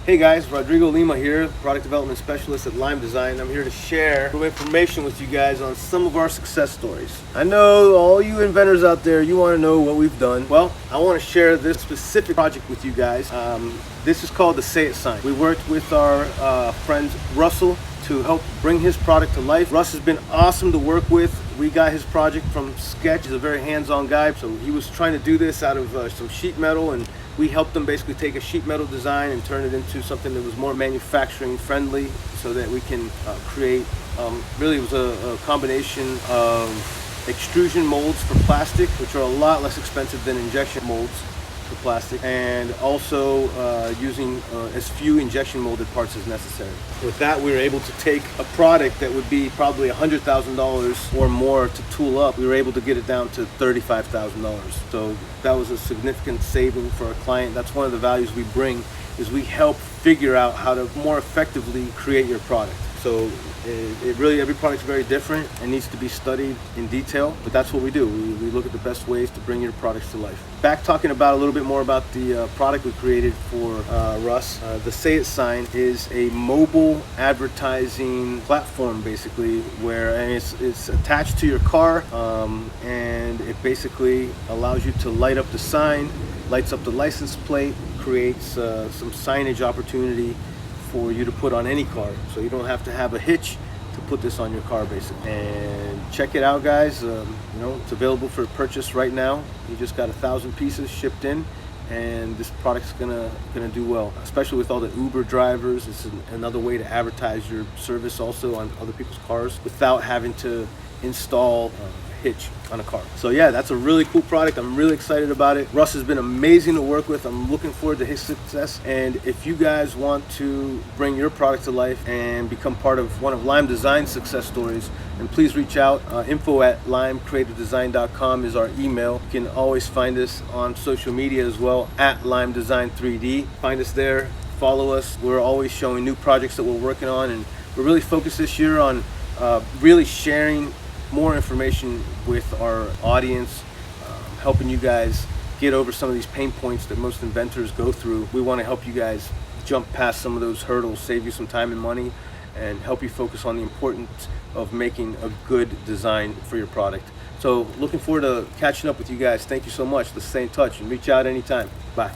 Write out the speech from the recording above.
Hey guys, Rodrigo Lima here, product development specialist at Lime Design. I'm here to share some information with you guys on some of our success stories. I know all you inventors out there, you want to know what we've done. Well, I want to share this specific project with you guys. This is called the Say It sign. We worked with our friend Russell to help bring his product to life. Russ has been awesome to work with. We got his project from sketch. He's a very hands-on guy, so he was trying to do this out of some sheet metal, and we helped him basically take a sheet metal design and turn it into something that was more manufacturing friendly, so that we can create, really it was a combination of extrusion molds for plastic, which are a lot less expensive than injection molds for plastic, and also using as few injection molded parts as necessary. With that, we were able to take a product that would be probably $100,000 or more to tool up. We were able to get it down to $35,000. So that was a significant saving for our client. That's one of the values we bring, is we help figure out how to more effectively create your product. So it really, every product's very different and needs to be studied in detail, but that's what we do. We look at the best ways to bring your products to life. Back talking about a little bit more about the product we created for Russ. The Say It sign is a mobile advertising platform, basically, where it's attached to your car, and it basically allows you to light up the sign, lights up the license plate, creates some signage opportunity for you to put on any car, so you don't have to have a hitch to put this on your car, basically. And check it out, guys. You know, it's available for purchase right now. You just got 1,000 pieces shipped in, and this product's gonna do well, especially with all the Uber drivers. It's another way to advertise your service also on other people's cars without having to install hitch on a car. So yeah, that's a really cool product. I'm really excited about it. Russ has been amazing to work with. I'm looking forward to his success. And if you guys want to bring your product to life and become part of one of Lime Design's success stories, then please reach out. info@limecreativedesign.com is our email. You can always find us on social media as well, at Lime Design 3D. Find us there, follow us. We're always showing new projects that we're working on, and we're really focused this year on really sharing more information with our audience, helping you guys get over some of these pain points that most inventors go through. We want to help you guys jump past some of those hurdles, save you some time and money, and help you focus on the importance of making a good design for your product. So looking forward to catching up with you guys. Thank you so much. Let's stay in touch and reach out anytime. Bye.